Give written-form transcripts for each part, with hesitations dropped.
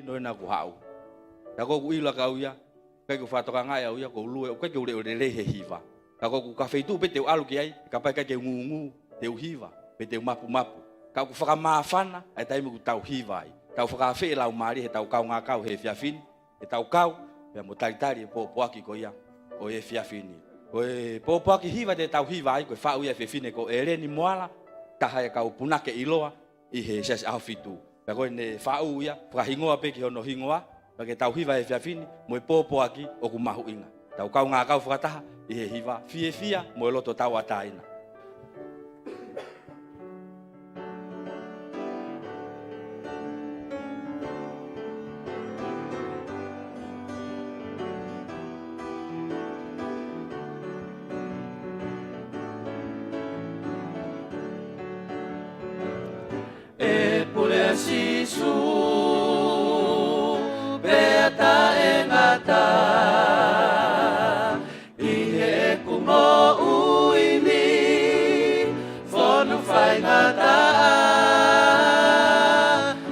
Noi na ku hau. Ta ko ku ila ka uia. Kai ku fatoka ngai au ia ko lue o kai ku le he hiva. Ta ko ku ka feitu pe te alu ki ai, ka pai ka ke ngungu, te hiva, pe te mapu. Ka ku whaka maafana, ai taimi ku tau hiva ai. Tau whaka whee lau maari he tau kau ngā kau he fiafini. He tau kau, pia mo taritari e pōpoaki ko ia, o e fiafini. Ko e pōpoaki hiva te tau hiva ai, ko e whau ia fiafini ko e reni moala, taha e kau punake iloa, i he ses au fitu. Pia ko e ne whau ia, whakahingoa pe ki hono hingoa, pia ke tau hiva he fiafini, mo e pōpoaki o ku mahu inga. Tau kau ngā kau whakataha, i he hiva, fia, mo e loto tau ataina. Sisu beta engata ihe kumo uini fonu fai ngata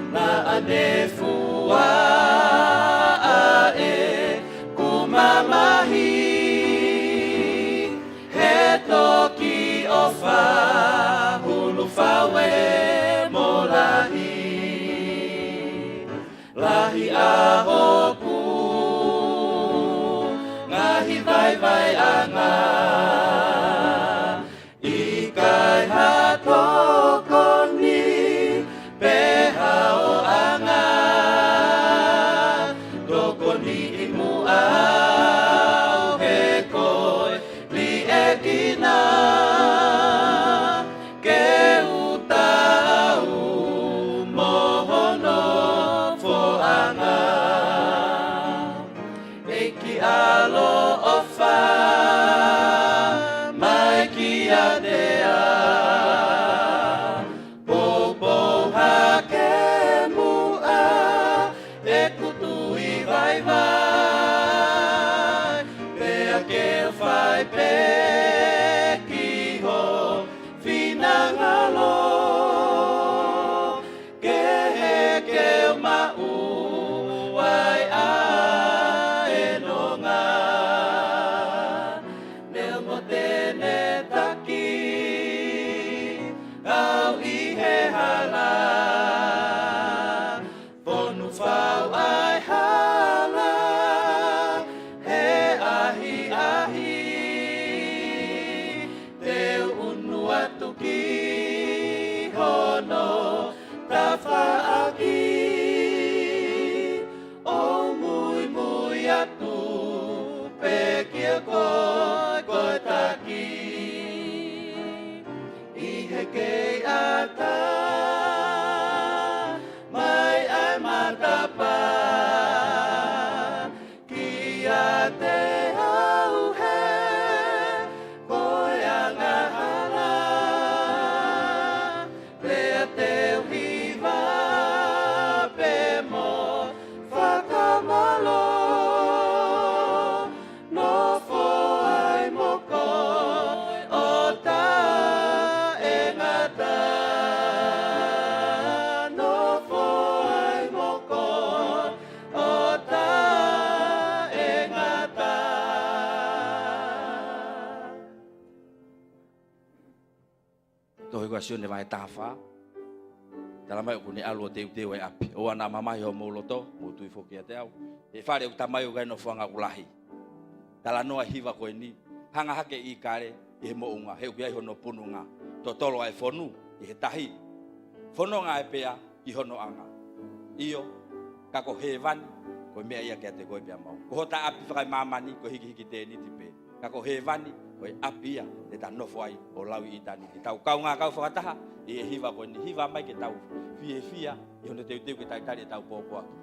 na anefua ae kumamahi he toki ofa hulu fawe molahi lahi ahoku ngahi vai anga ikai hatokoni pehao anga dokoni imu au hekoi li ekina ne vai tafa tala mai ku ni alu te e api o ana mama yo mo loto mo tu foki ate au e fare u tamai o ga no fanga kulahi tala no hiva ko ni hanga hake i kare e mo unga he ku ai hono pununga to tolo ai fonu i he tahi fono nga e pea i hono anga io ka ko hevan ko me ia ke te ko pia mau ko hota api fai mama ni ko hiki te ni tipe ka ko hevani ko apia te ta no foi o lawi itani ki tau kau nga kau whakataha e hiva ko ni hiva mai ke tau fia i hono te ke tai tari tau popo aki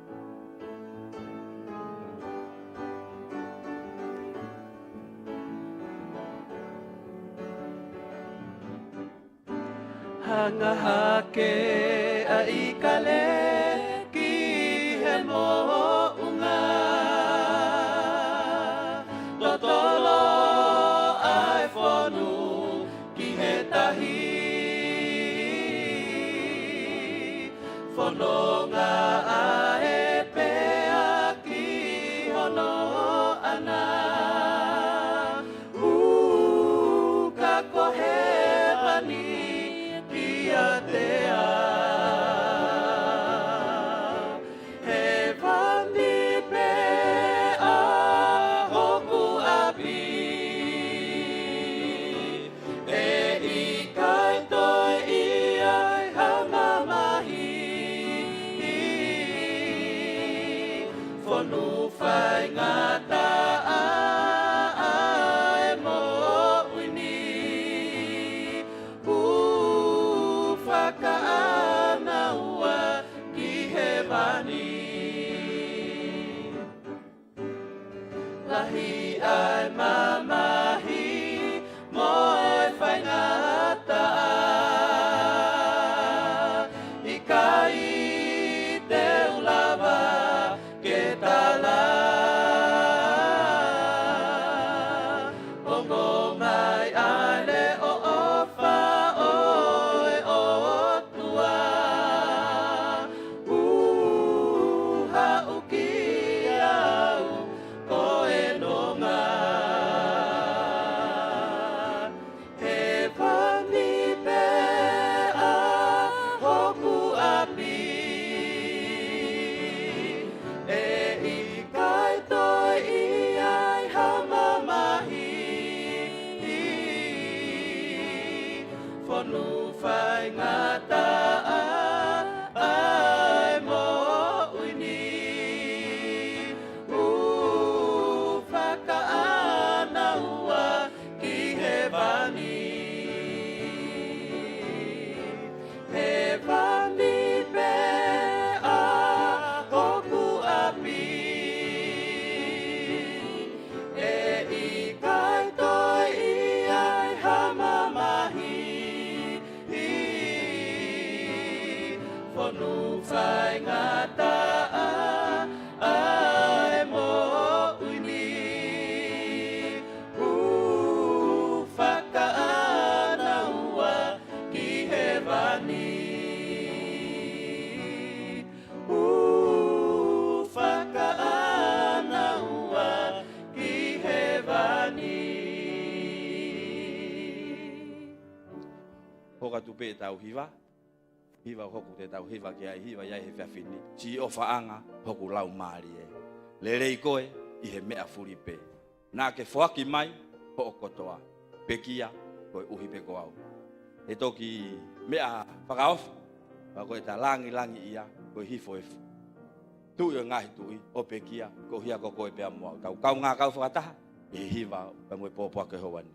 hanga hake a ikale ki he mo unga totolo ai fonu ki he tahi fononga a e pe Whonu whai ngata ai mo uini whakaana ua ki he wani Lahi ai mamahi moi whai ngata I kai te ulawa ke tala Ongo mai ale o ofa oi o tua Hauki au ko e nonga He pani pea hoku api E I kai toi I ai hamamahi Whonu whai ngata ai mo uini Whakaana ua ki he wani He wani pea hoku api E I kai toi I ai hamamahi Whonu whai ngata ai mo uini Whakaana ua ki he wani Whakaana ua ki he wani Hoka tupe tau hiva. Hiva hoku te tau hiva ke ai hiva iai he whiawhini. Si o whaanga hoku lau maari e. Lerei koe I he mea furipe. Nā ke whoaki mai ho o kotoa. Pekia koe uhi pe ko au. E toki mea whakaofa. Wa koe ta langi ia koe hifo efu. Tui o ngahi tui o pekia ko hia ko koe pea mua. Tau kau ngā kau whakataha. E hiva ka moe pōpua ke howani.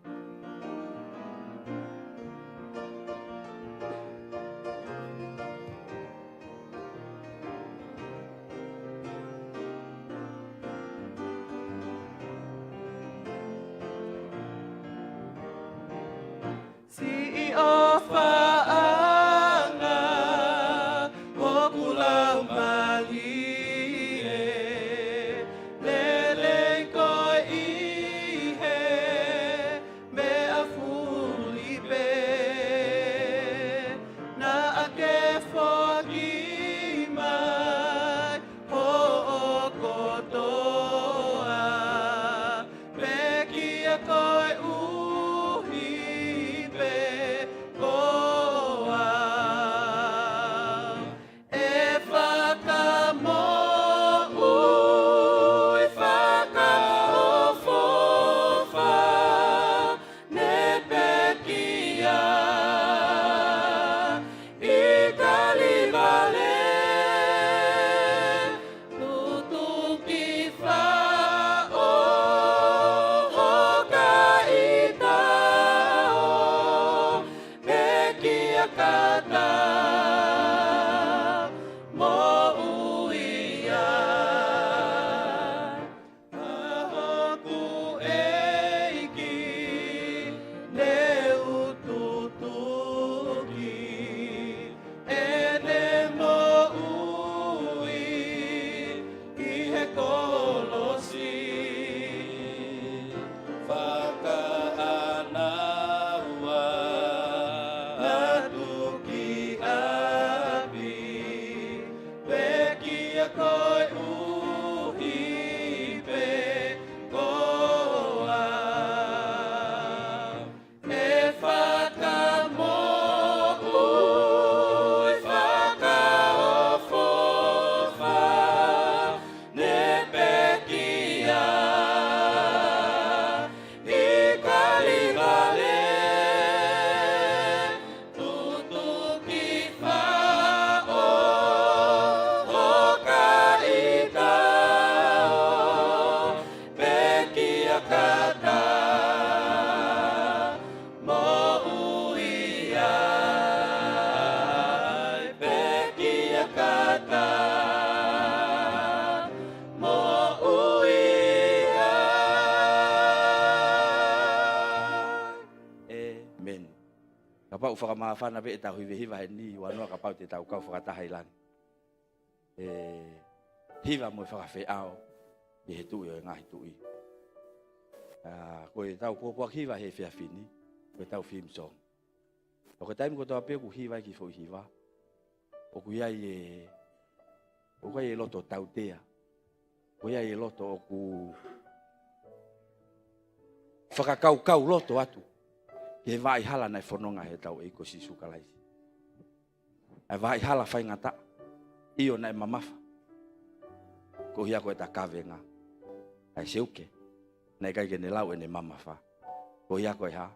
Si o whaanga hoku lau mali e Lele koe I he mea fuli pe Na ake whoaki mai ho o kotoa Pekia koe uhi pe koa E whakamo ui whakaofofa Ne pekia I kalivale Tutuki whao hoka I tao Pekia kata mo uia Ahoku eiki ne ututuki Ene mo ui I he kolosi Whakaana ua Natuki ai whakamawhana pe e tau hiwe hiwa he ni wanua ka pau te tau kau whakataha ilani. Hiwa mo e whakawhi ao i he tui o e ngahi tui. Ko e tau kōpua hiwa he whiawhini, ko e tau film song. O ka taimi ko toa pia ku hiwa ki fo hiwa. O ku iai e loto tau tea. O iai e loto o ku whakakau loto atu. Ke vai hala nai whanonga he tau e ko si sukalaisi. E vai hala whai ngata. Io nai mamafa. Ko hia ko e ta kawenga. Ai seuke. Nai kai ke ne lau e ne mamafa. Ko hia ko e ha.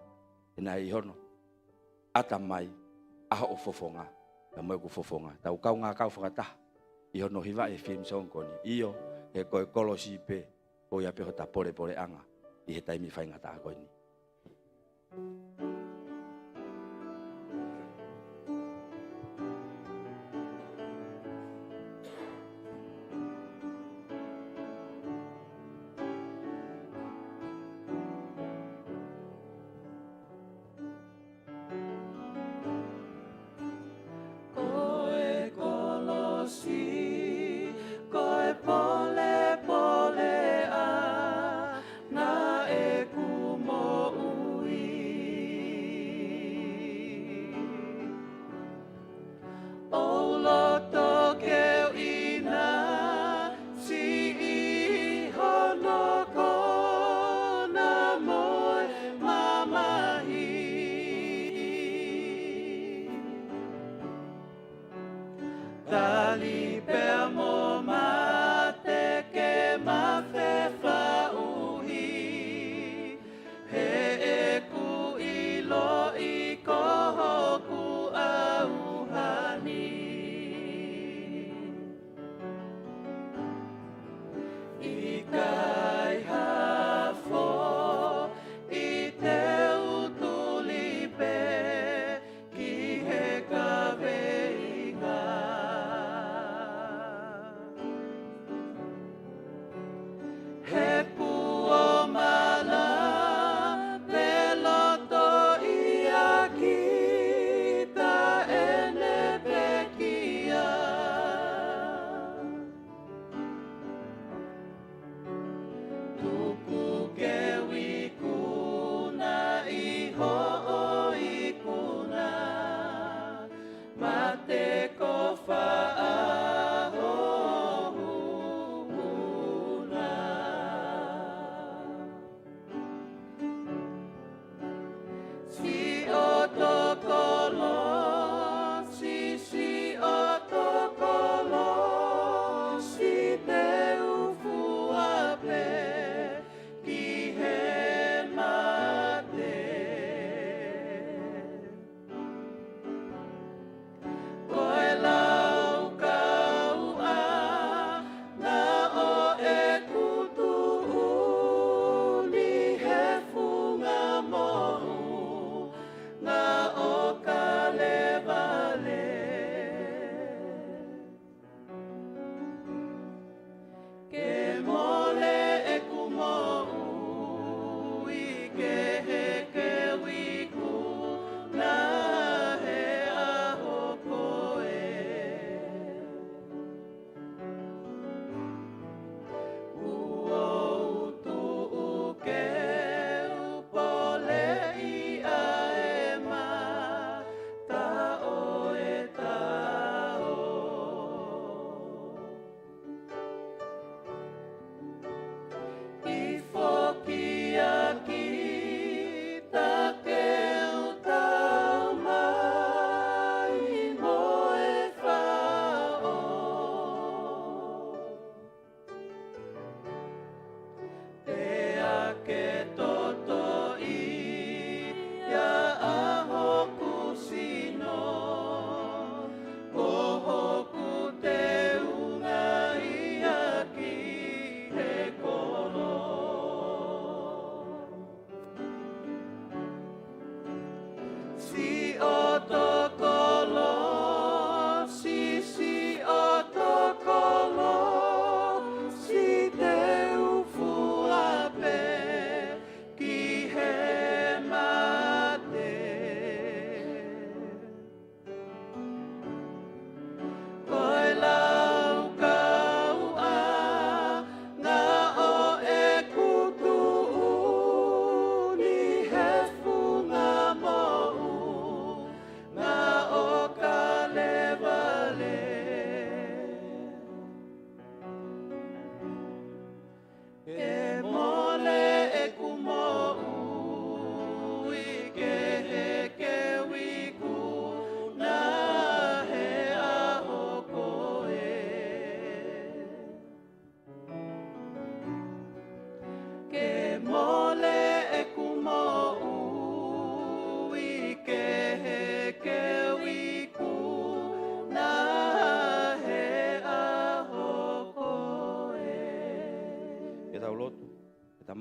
E nai ihono. Ata mai. Aha o fofonga. Na moe ku fofonga. Tau kau ngā kau whakataha. Ihono hiwa e film song koni. Io e koe kolosi pe. Ko ia peho ta pore anga. I he taimi whai ngata a koe ni.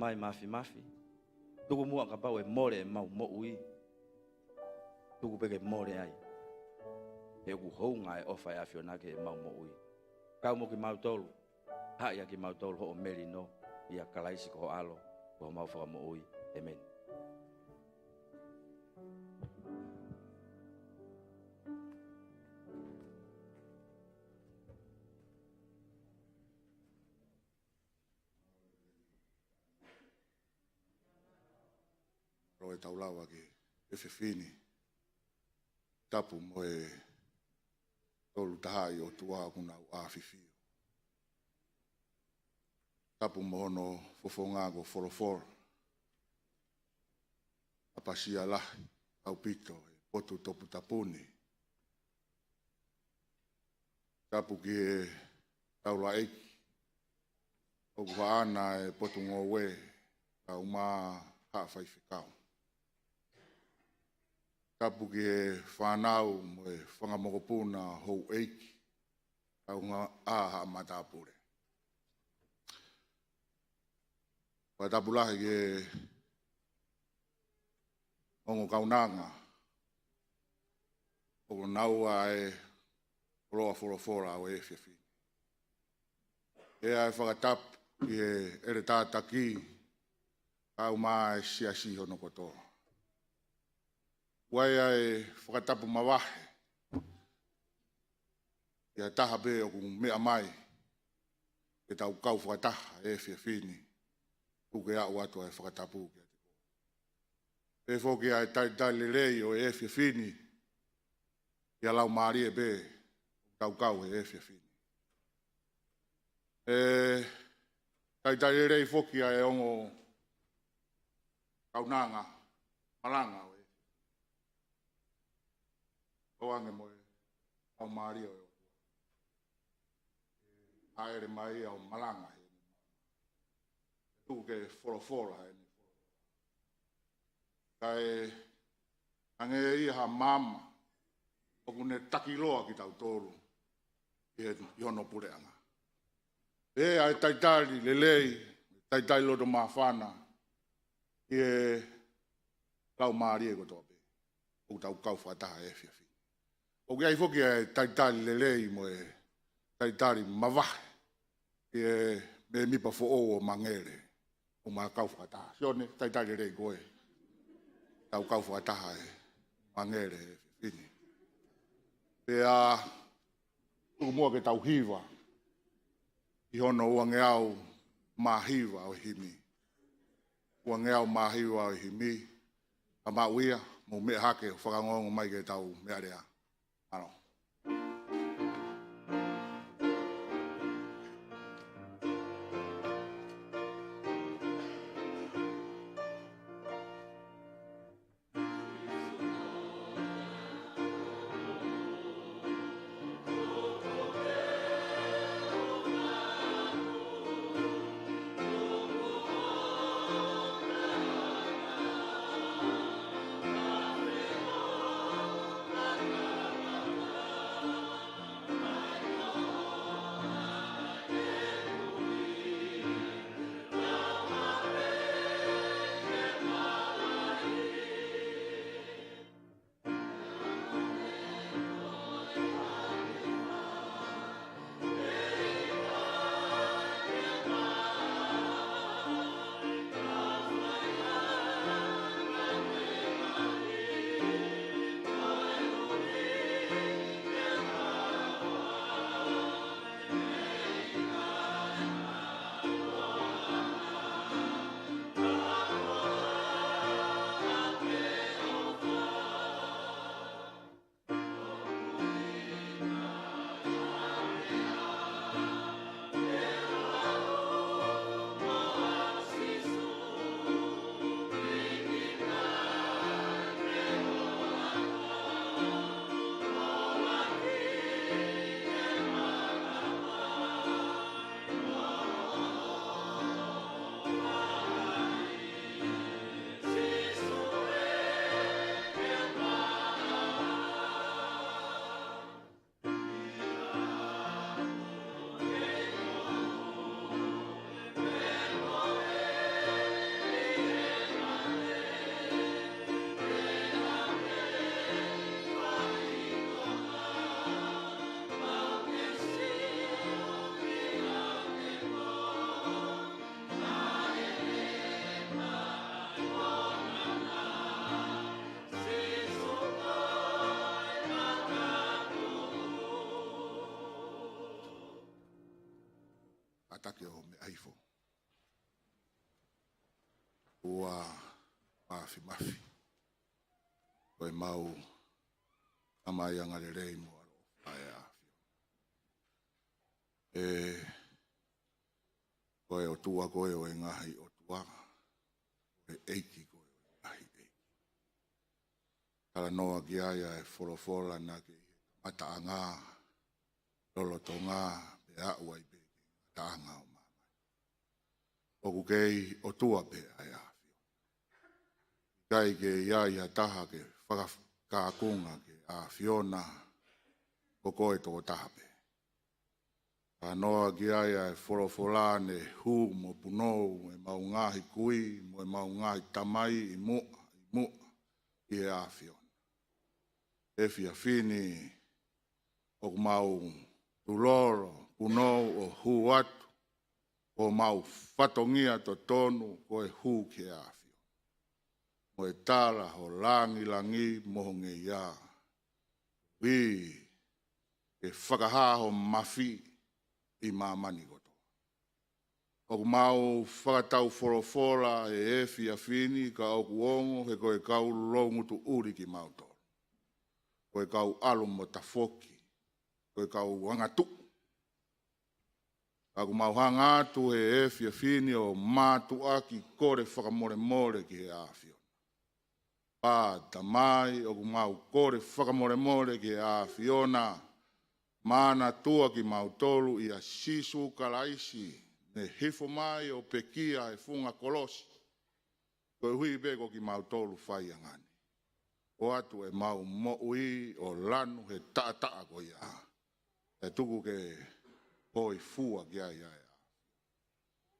mai mafi. Tuku mua ka pau e more e mau mo ui. Tuku peke more ai. E ku hounga e ofa e afiona ke e mau mo ui. Kau mo ki mau tolu. Ha ia ki mau tolu ho o meri no. Ia kalaisi ko alo. Ko mau whaka mo ui. Amen. Roe taulawa ki e whiwhini. Tapu mo e tolu tahai o tua kuna u a whiwhio. Tapu mo hono fofonga ko foroforo. Apasia lahi au pito e potu topu tapuni. Tapu ki e taula eiki. O kuhaana e potu ngowe au maa haa whaiwhikau. Tapu ki e whanau mo e whangamokopuna hou eiki. Au ngā aha matapure. Tapu lahi ki e ongo kaunanga. O naua e roa forofora o e whiwhi. E ai whakatapu ki e ere tātaki. Au mai siasi hono kotoa. Waia e whakatapu mawahe. Ia taha be o ku mea mai. E tau kau whakataha e whiawhini. Kuke au atua e whakatapu. E whoki ai tai lerei o e whiawhini. Ia lau maari e be. Tau kau e whiawhini. E tai lerei whoki ai ongo kaunanga, malanga o e. Oange mo e, au maari o e. Aere mai au malanga he. Tuke forofora he. Kai ange iha mama, o kune takiloa ki tau tolu. I hono pureanga. E ai taitari lelei, taitari lodo mawhana. E lau maari e kotoa pe. O tau kau whataha e whiawhi. O kia i whoki e taitari lelei mo e taitari mawahe. E me mipa fo o mangere. O ma kau whataha. Sione, taitari lelei koe. Tau kau whataha e mangere e whiawhini. Pea, tuku mua ke tau hiwa. I hono uange au mahiwa o himi. Uange au mahiwa o himi. A mauia, mo me hake, whakangongo mai ke tau mea rea. Ano. atake o me aifo. Ua mafi. Koe mau amai anga le rei mo alo ai afio. Koe o tua koe o ngahi o tua. Koe eiki koe o ngahi eiki. Kala noa ki aia e folofola na ke mata anga. Lolo tonga pe au ai pe ta anga o mama. O kukei o tua pe ai afio. Kai ke ia taha ke whakakakunga ke a Fiona o koe toko taha pe. Ka noa ki aia e wholofolane hu mo punou e maungahi kui mo e maungahi tamai i mua i e a Fiona. E fia fini o mau tuloro punou o hu atu o mau whatongia to tonu ko e hu ke a Fiona. Mo e tala ho langi mohonge ia. Wi e whakahaho mafi i mamani koto. O mau whakatau whorofora e fia fini ka o kuongo he koe kau longutu uri ki mauto. Koe kau alu mo tafoki. Koe kau wangatu. Aku mau hangatu he fia fini o matu aki kore whakamore ki he afio. Pa tamai o mau kore whakamore ki a Fiona mana tua ki mautolu i a sisu kalaisi ne hifo mai o pekia e funga kolosi koe hui beko ki mautolu whai angani o atu e mau moui o lanu he taa ko ia e tuku ke hoi fua ki ai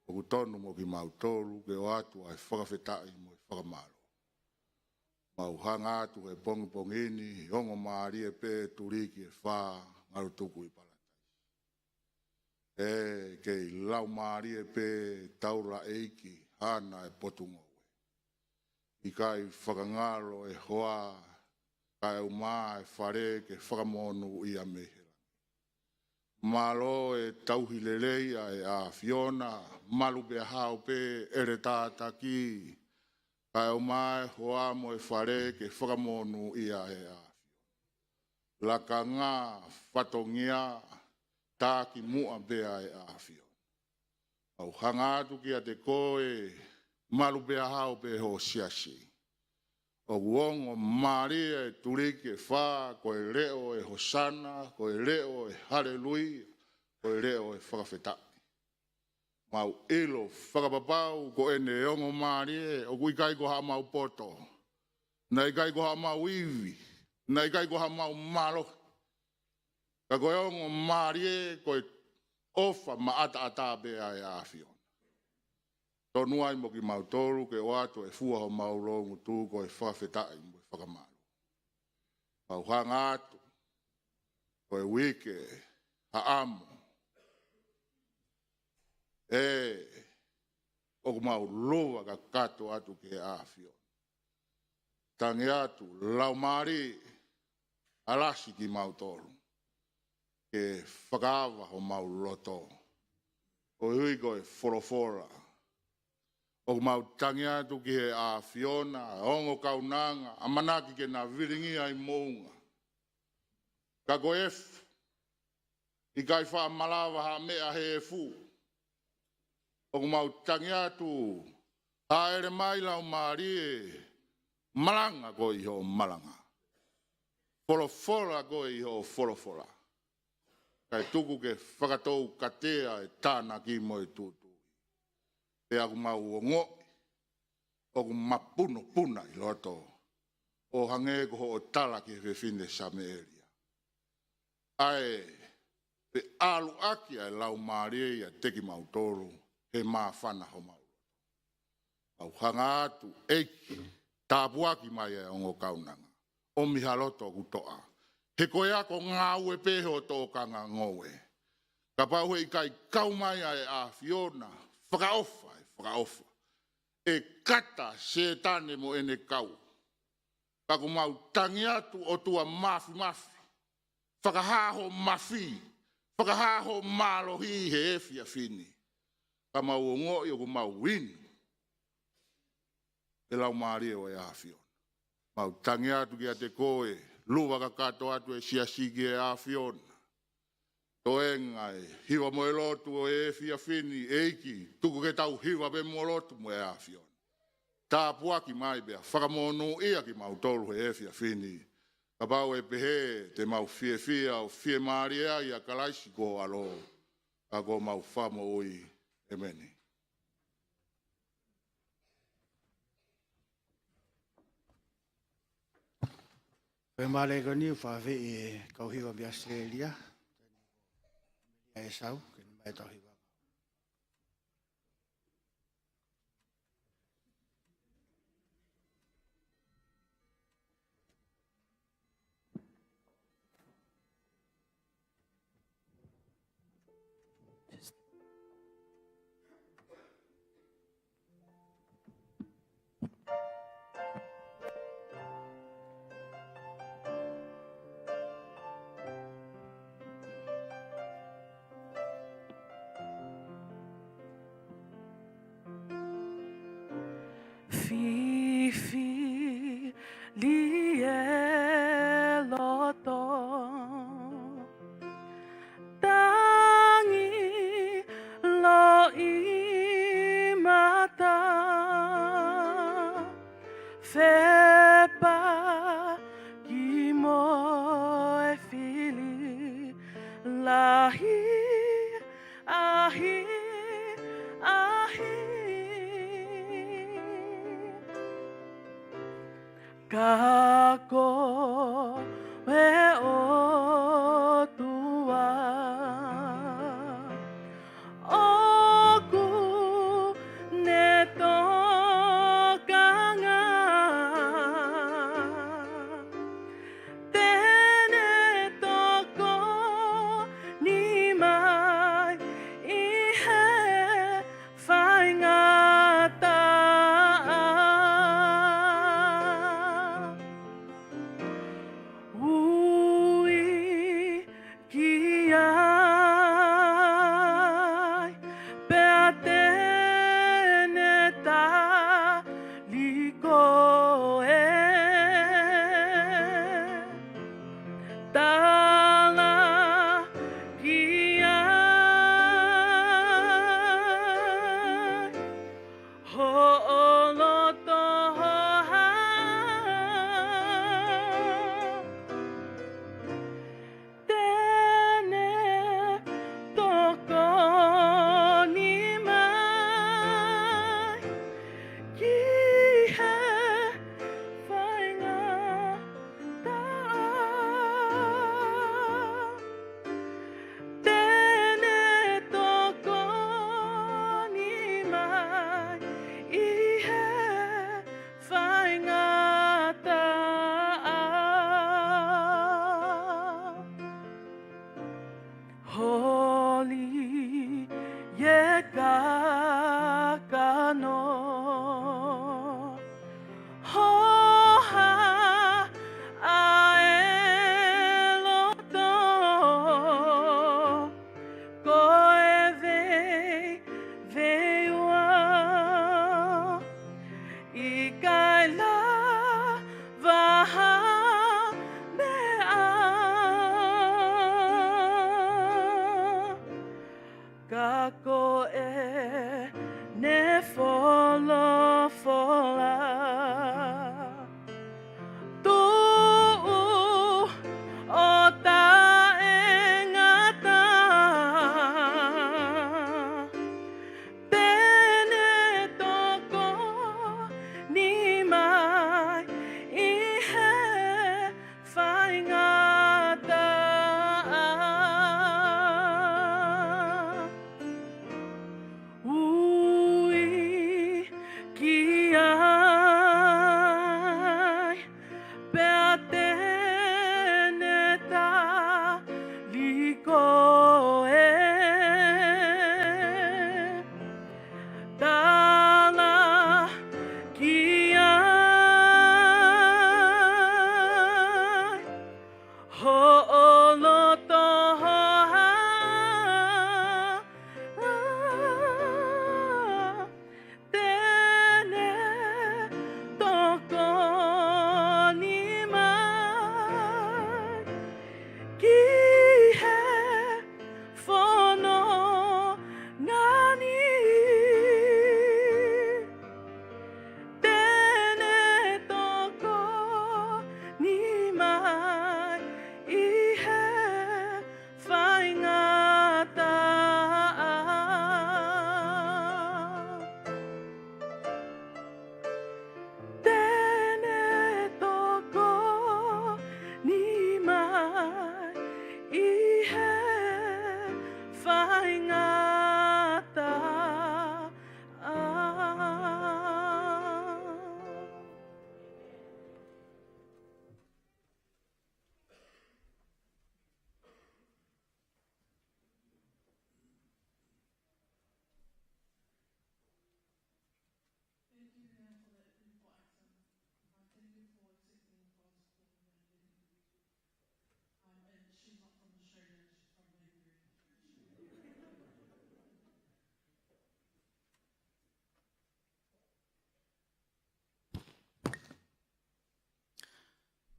o kutonu mo ki mautolu ke o atu ai whakawhetai mo i whakamalo. Mau hanga atu e pongini, ongo maari e pe turiki e wha, Ngalutuku i Palataisi. Kei lau maari e pe taura eiki, hana e potungowe. I kai whakangalo e hoa, kai uma e whare ke whakamonu i a mehera. Malo e tauhileleia e a Fiona, malu pe hao pe ere tāta ki, kai o mai hoa mo e whare ke whakamonu ia e a. Laka ngā whatongia tāki mua bea e a fio. Au hangatu ki a te koe malu bea hao pe ho siasi. O uongo maria e turiki e wha, koe leo e hosana, koe leo e hallelujah, koe leo e whakawhetai. Mau ilo whakapapau ko ene ongo marie o kui kai ko ha mau poto. Nei kai ko ha mau iwi. Nei kai ko ha mau malo. Ka koe ongo marie koe ofa ma ata bea e a Fiona. Tonu ai mo ki mau toru ke o ato e fua ho mau longu tu koe whakawhetai mo e whakamalo. Mau hanga atu koe wike ha amo. O mau loa ka kato atu ke a Fiona. Tangi atu, lau maari, alasi ki mau toru. Ke whakawa ho mau loto. O hui koe forofora. O mau tangi atu ki he a Fiona, ongo kaunanga, amanaki ke na viringi ai mounga. Ka koe efu. I kai wha malawa ha mea he e fu. O mau tangi atu, haere mai lau maari malanga ko i ho malanga. Forofora ko i ho forofora. Kai tuku ke whakatou katea e tāna ki mo e tūtu. E aku mau o ngoi, o ku mapuno puna i loto. O hange ko ho o tala ki he whine Sameria. Ai, pe alu aki ai lau maari ia teki mau toru. He maa whana ho mau. Au hanga atu eiki, tāpuaki mai e ongo kaunanga. O mihaloto ku toa. He koe ako ngā ue peho tō kanga ngowe. Ka pau hei kai kau mai e a Fiona. Whakaofa. E kata setane mo ene kau. Ka ku mau tangi atu o tua mafi. Whakahaho mafi. Whakahaho malohi he e fia fini. ka mauongo i o ku mauini. E lau maari o e awhiona. Mau tangi atu ki a te koe, luwa ka kato atu e siasigi e awhiona. Toenga e hiwa mo e lotu o e fia fini, eiki, tuku ke tau hiwa be mo lotu mo e awhiona. Tā puaki mai bea, whakamonu ia ki mau tolu he e fia fini. Ka pau e pehe te mau fie fia o fie maari ea i a kalaisi ko alo. Ka ko mau whamo ui, e meni. Pe male ko ni fa ve e kauhiwa bi Australia. E sau ke ni mai tahiwa. Fifi lieloto tangi lo imata fepa kimo e fili lahi ahi ahi kako e o tua oku ne tokanga tene toko ni mai I he whaingata ui ki ai pea tene tā liko e tala ki ai ho'oloto hoha tene toko ni mai ki he whaingata tene toko ni mai I he whaingata Holy ye kakano Hoha aeloto Koe veiua I kaila vaha mea kako e ne folo fola tu o ta engata tene toko ni mai I he whaingata ui ki ai pea tene tā liko e tala ki ai ho'oloto hoha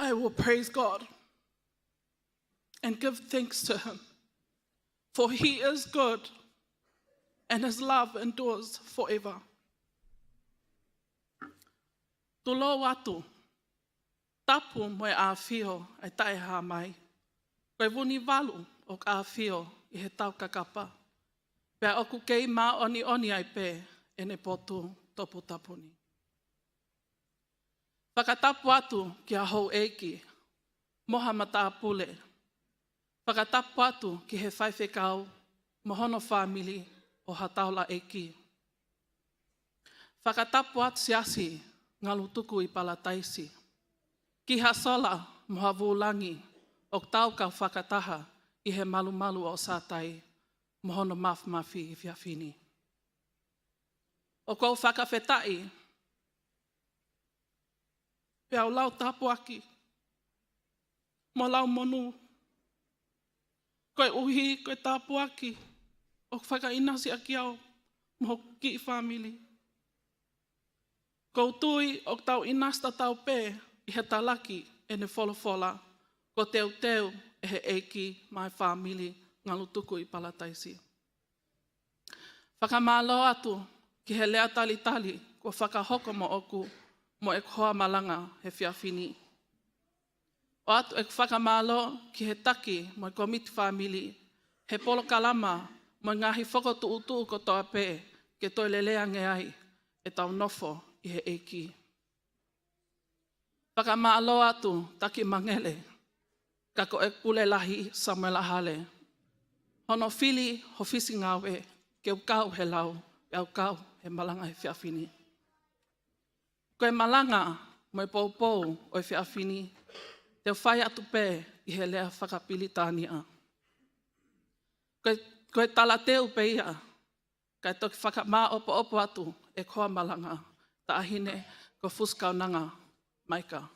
I will praise God and give thanks to him, for he is good and his love endures forever. Tulo watu, tapu mo e awhio ai tae ha mai. Koe wuni walu o ka awhio I he tau kakapa. Pea oku kei mā oni oni ai pē e ne potu topu tapuni. Whakatapu atu ki a hou eiki, moha mata pule. Whakatapu atu ki he whaiwhekau, mohono whamili o hataula eiki. Whakatapu atu siasi, Ngalutuku I Palataisi. Ki hasola moha vulangi, o tau kau whakataha I he malu malu o sātai, mohono mafi I whiawhini. O kou whakawhetai, pea o lau tapu aki, mo lau monu, koe uhi, koe tapu aki, o whakainasi aki au, mo ki I whamili. Ko tui o tau inasta tau pē I he talaki e ne wholofola, ko teu teu e he eiki mai whamili Ngalutuku I Palataisi. Whakamālo atu ki he lea tali tali, ko whakahoko mo oku, mo e koa malanga he whiawhini. O atu e whakamālo ki he taki mo e komiti whamili, he polo kalama mo ngahi whakotu utu ko toa pē, ke toi lelea nge ai, e tau nofo I he eiki. Whakamālo atu taki mangele, kako e kule lahi Samuel Ahale. Hono fili ho fisi ngawe, ke ukau he lau, ke ukau he malanga he whiawhini. Koe malanga mo e poupou o e whiawhini, te whai atu pē I he lea whakapili tānia. Koe tala teu pē ia, kai toki whakamā opo opo atu e koa malanga, ta ahine ko fuskau nanga maika.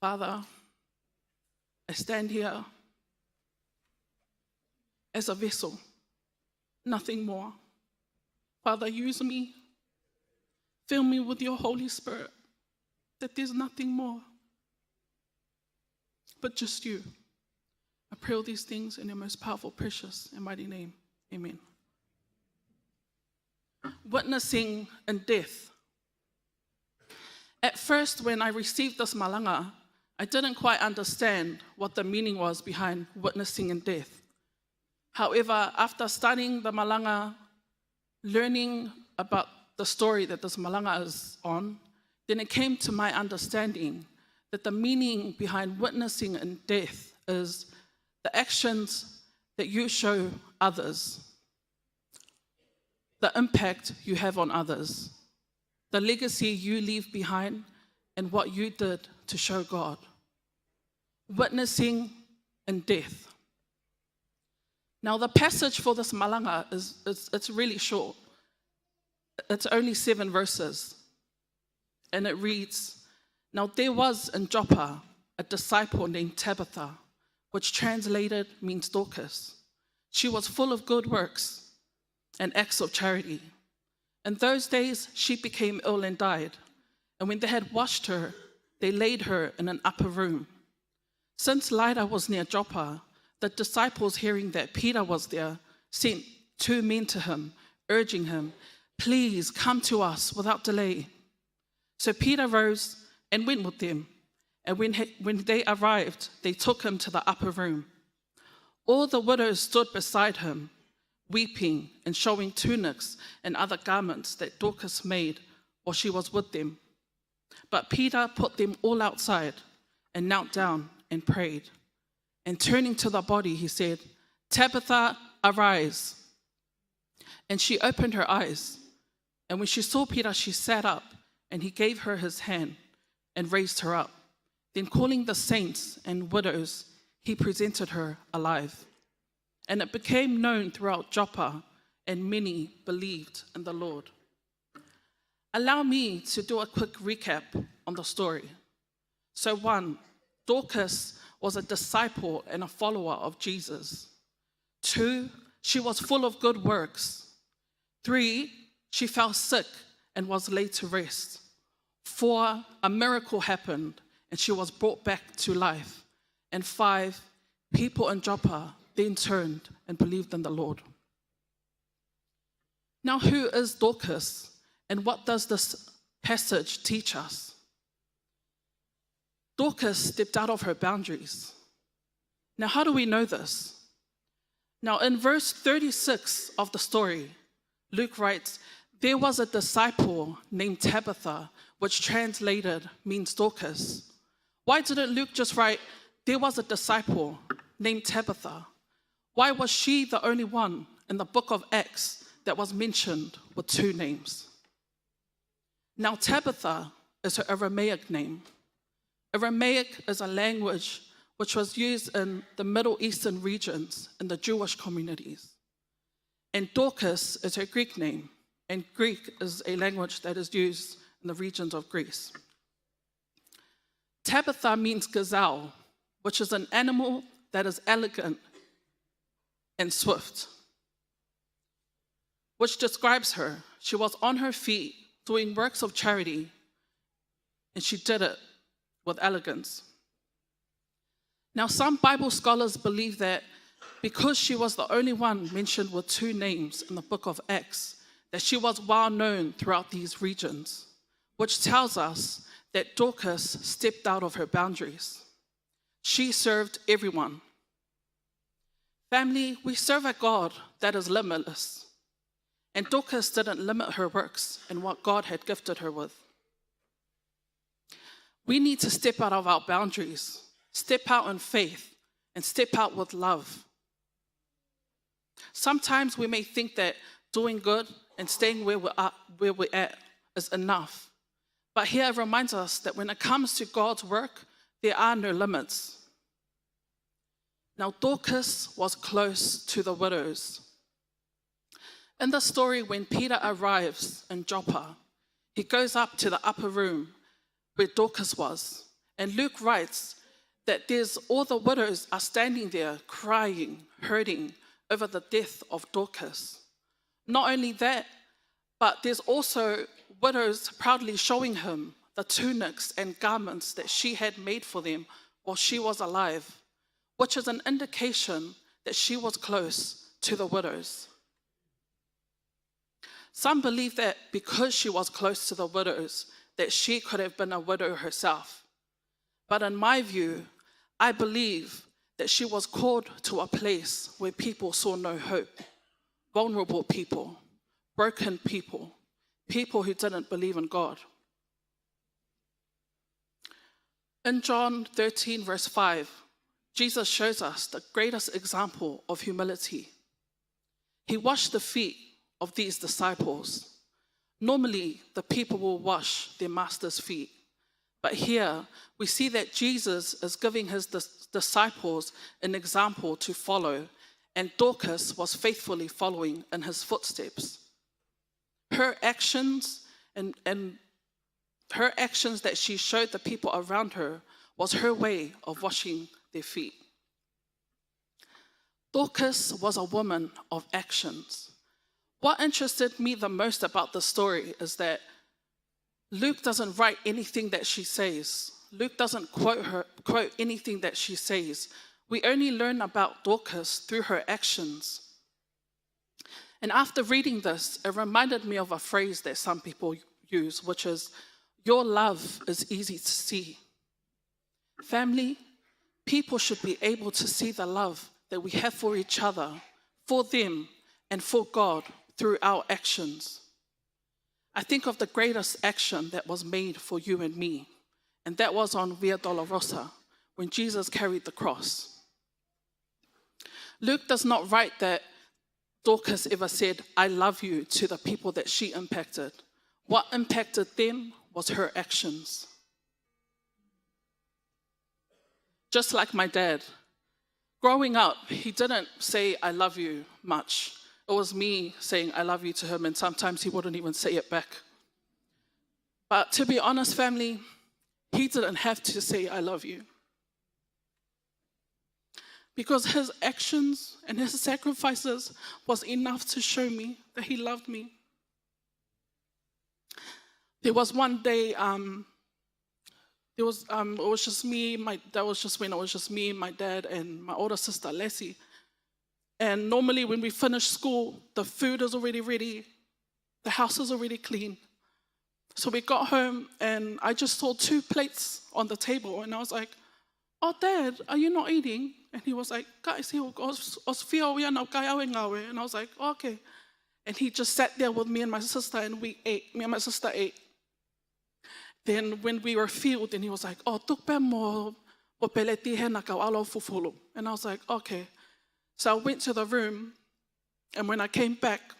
Father, I stand here as a vessel, nothing more. Father, use me. Fill me with your Holy Spirit, that there's nothing more but just you. I pray all these things in your most powerful, precious, and mighty name. Amen. Witnessing in death. At first, when I received this malanga, I didn't quite understand what the meaning was behind witnessing in death. However, after studying the malanga, learning about the story that this malanga is on, then it came to my understanding that the meaning behind witnessing in death is the actions that you show others, the impact you have on others, the legacy you leave behind, and what you did to show God. Witnessing in death. Now, the passage for this malanga it's really short. It's only 7 verses. And it reads, Now there was in Joppa a disciple named Tabitha, which translated means Dorcas. She was full of good works and acts of charity. In those days, she became ill and died. And when they had washed her, they laid her in an upper room. Since Lydda was near Joppa, the disciples, hearing that Peter was there, sent 2 men to him, urging him, Please come to us without delay. So Peter rose and went with them. And when they arrived, they took him to the upper room. All the widows stood beside him, weeping and showing tunics and other garments that Dorcas made while she was with them. But Peter put them all outside and knelt down and prayed. And turning to the body, he said, Tabitha, arise. And she opened her eyes. And when she saw Peter, she sat up, and he gave her his hand and raised her up. Then calling the saints and widows, he presented her alive. And it became known throughout Joppa, and many believed in the Lord. Allow me to do a quick recap on the story. So 1, Dorcas was a disciple and a follower of Jesus. 2, she was full of good works. 3, she fell sick and was laid to rest. 4, a miracle happened, and she was brought back to life. And 5, people in Joppa then turned and believed in the Lord. Now, who is Dorcas, and what does this passage teach us? Dorcas stepped out of her boundaries. Now, how do we know this? Now, in verse 36 of the story, Luke writes, there was a disciple named Tabitha, which translated means Dorcas. Why didn't Luke just write, there was a disciple named Tabitha? Why was she the only one in the book of Acts that was mentioned with 2 names? Now, Tabitha is her Aramaic name. Aramaic is a language which was used in the Middle Eastern regions in the Jewish communities. And Dorcas is her Greek name, and Greek is a language that is used in the regions of Greece. Tabitha means gazelle, which is an animal that is elegant and swift, which describes her. She was on her feet doing works of charity, and she did it with elegance. Now, some Bible scholars believe that because she was the only one mentioned with 2 names in the book of Acts, that she was well known throughout these regions, which tells us that Dorcas stepped out of her boundaries. She served everyone. Family, we serve a God that is limitless, and Dorcas didn't limit her works and what God had gifted her with. We need to step out of our boundaries, step out in faith, and step out with love. Sometimes we may think that doing good and staying where we're at is enough. But here it reminds us that when it comes to God's work, there are no limits. Now, Dorcas was close to the widows. In the story, when Peter arrives in Joppa, he goes up to the upper room where Dorcas was. And Luke writes that all the widows are standing there crying, hurting over the death of Dorcas. Not only that, but there's also widows proudly showing him the tunics and garments that she had made for them while she was alive, which is an indication that she was close to the widows. Some believe that because she was close to the widows, that she could have been a widow herself. But in my view, I believe that she was called to a place where people saw no hope. Vulnerable people, broken people, people who didn't believe in God. In John 13, verse 5, Jesus shows us the greatest example of humility. He washed the feet of these disciples. Normally, the people will wash their master's feet. But here, we see that Jesus is giving his disciples an example to follow, and Dorcas was faithfully following in his footsteps. Her actions and her actions that she showed the people around her was her way of washing their feet. Dorcas was a woman of actions. What interested me the most about the story is that Luke doesn't write anything that she says. Luke doesn't quote anything that she says. We only learn about Dorcas through her actions. And after reading this, it reminded me of a phrase that some people use, which is, your love is easy to see. Family, people should be able to see the love that we have for each other, for them, and for God through our actions. I think of the greatest action that was made for you and me, and that was on Via Dolorosa, when Jesus carried the cross. Luke does not write that Dorcas ever said, I love you, to the people that she impacted. What impacted them was her actions. Just like my dad. Growing up, he didn't say, I love you much. It was me saying, I love you to him, and sometimes he wouldn't even say it back. But to be honest, family, he didn't have to say, I love you. Because his actions and his sacrifices was enough to show me that he loved me. There was one day, it was just me, that was just when it was just me, my dad, and my older sister, Leslie. And normally when we finish school, the food is already ready, the house is already clean. So we got home and I just saw 2 plates on the table and I was like, "Oh, Dad, are you not eating?" And he was like, "Guys, and I was like, "Oh, okay." And he just sat there with me and my sister and we ate. Me and my sister ate. Then when we were filled, and he was like, "Oh, tukpe mo peleti he na kau alo fufulu." And I was like, "Okay." So I went to the room, and when I came back,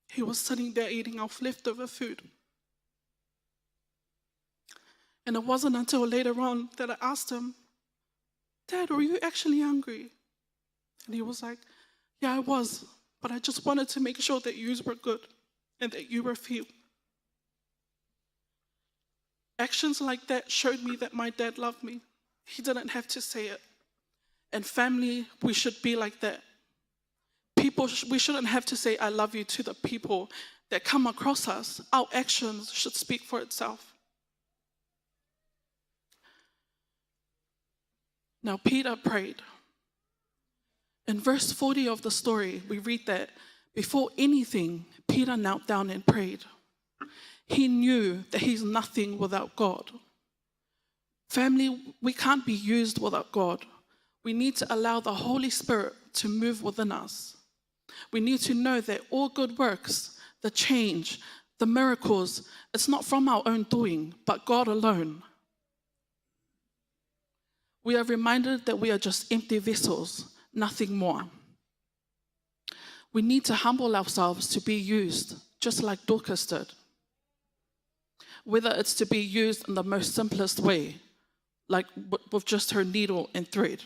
he was sitting there eating off leftover food. And it wasn't until later on that I asked him, "Dad, were you actually hungry?" And he was like, "Yeah, I was, but I just wanted to make sure that you were good and that you were filled." Actions like that showed me that my dad loved me. He didn't have to say it. And family, we should be like that. We shouldn't have to say, "I love you" to the people that come across us. Our actions should speak for itself. Now, Peter prayed. In verse 40 of the story, we read that before anything, Peter knelt down and prayed. He knew that he's nothing without God. Family, we can't be used without God. We need to allow the Holy Spirit to move within us. We need to know that all good works, the change, the miracles, it's not from our own doing, but God alone. We are reminded that we are just empty vessels, nothing more. We need to humble ourselves to be used, just like Dorcas did. Whether it's to be used in the most simplest way, like with just her needle and thread.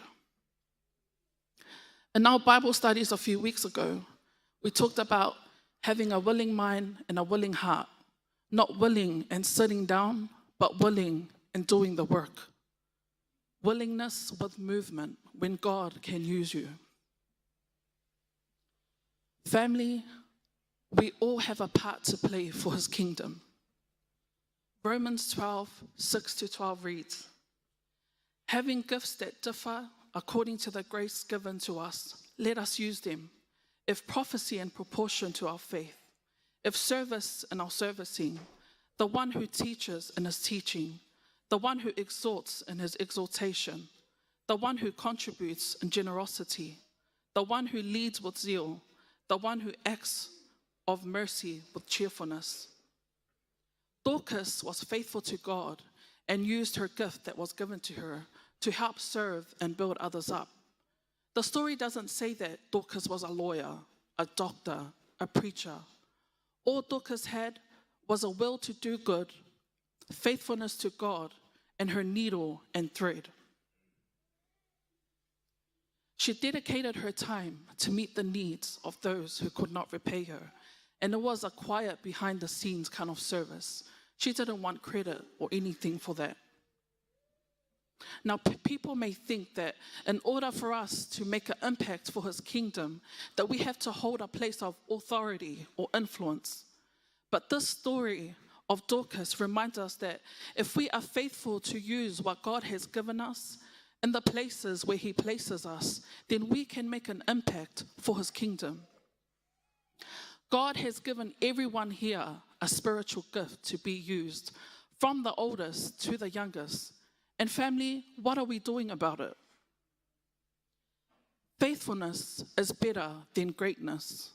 In our Bible studies a few weeks ago, we talked about having a willing mind and a willing heart, not willing and sitting down, but willing and doing the work. Willingness with movement when God can use you. Family, we all have a part to play for his kingdom. Romans 12, 6-12 reads, "Having gifts that differ according to the grace given to us, let us use them. If prophecy in proportion to our faith, if service in our servicing, the one who teaches in his teaching, the one who exhorts in his exhortation, the one who contributes in generosity, the one who leads with zeal, the one who acts of mercy with cheerfulness." Dorcas was faithful to God and used her gift that was given to her to help serve and build others up. The story doesn't say that Dorcas was a lawyer, a doctor, a preacher. All Dorcas had was a will to do good, faithfulness to God, and her needle and thread. She dedicated her time to meet the needs of those who could not repay her, and it was a quiet, behind-the-scenes kind of service. She didn't want credit or anything for that. Now, people may think that in order for us to make an impact for his kingdom, that we have to hold a place of authority or influence. But this story of Dorcas reminds us that if we are faithful to use what God has given us in the places where he places us, then we can make an impact for his kingdom. God has given everyone here a spiritual gift to be used, from the oldest to the youngest. And family, what are we doing about it? Faithfulness is better than greatness.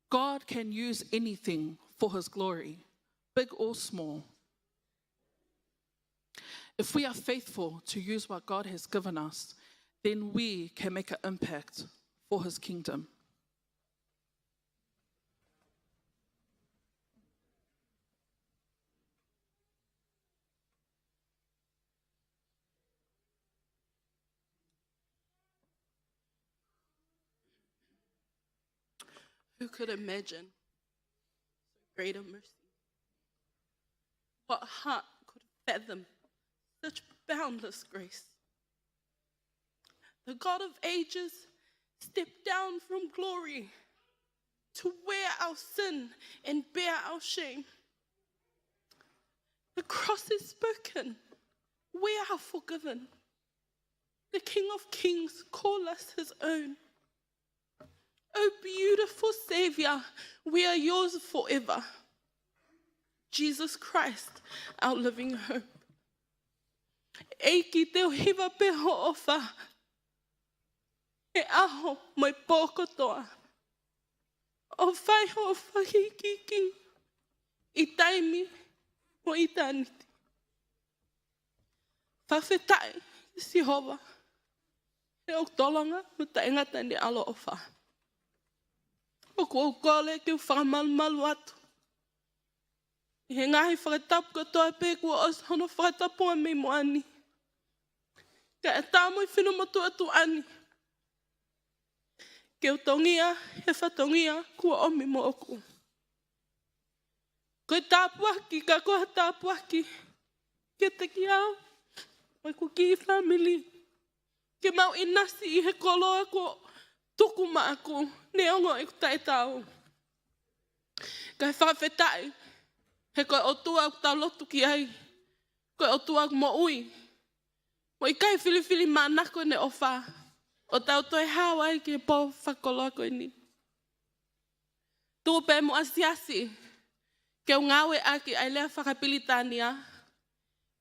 God can use anything for his glory, big or small. If we are faithful to use what God has given us, then we can make an impact for his kingdom. Who could imagine greater mercy? What heart could fathom such boundless grace? The God of ages stepped down from glory to wear our sin and bear our shame. The cross is spoken. We are forgiven. The King of Kings called us his own. Oh, beautiful Savior, we are yours forever. Jesus Christ, our living hope. Eiki te hiva pe ho'ofa. E aho mai pōkotoa. O whai ho'ofa hikiki. I taimi o i taniti. Whawhetai, Sihova. E o tolanga, mo ta ingata ni alo o wha. O ko kole ki u whamalu atu. He ngahi whakatapu katoa pe kua os hono whakatapu a mei mo ani. Ka e tāmo i whinu motu atu ani. Ke o tongia, he whatongia, kua omi mo oku. Koe tāpuaki, ka koha tāpuaki. Ke te ki au, mai ku ki i family. Ke mau i nasi i he koloa ko tuku ma aku, ne ongo i ku tai tau. Ka he whawhetai, he koe o tua ku tau lotu ki ai. Koe o tua ku mo ui. Mo i kai whiliwhili mānako ne o wha. O tau toi hawai ki e pō whakoloa koe ni. Tō pē mo asiasi. Ke o ngawe aki ai lea whakapilitania.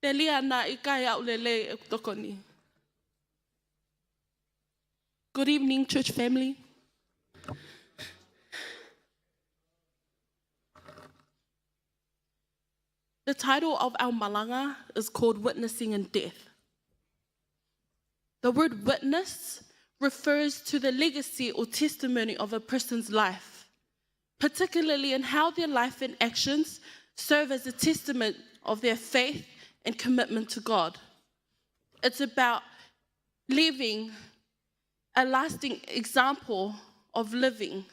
Te lia nā i kai au lele e kutoko ni. Good evening, church family. The title of our malanga is called Witnessing in Death. The word witness refers to the legacy or testimony of a person's life, particularly in how their life and actions serve as a testament of their faith and commitment to God. It's about leaving a lasting example of living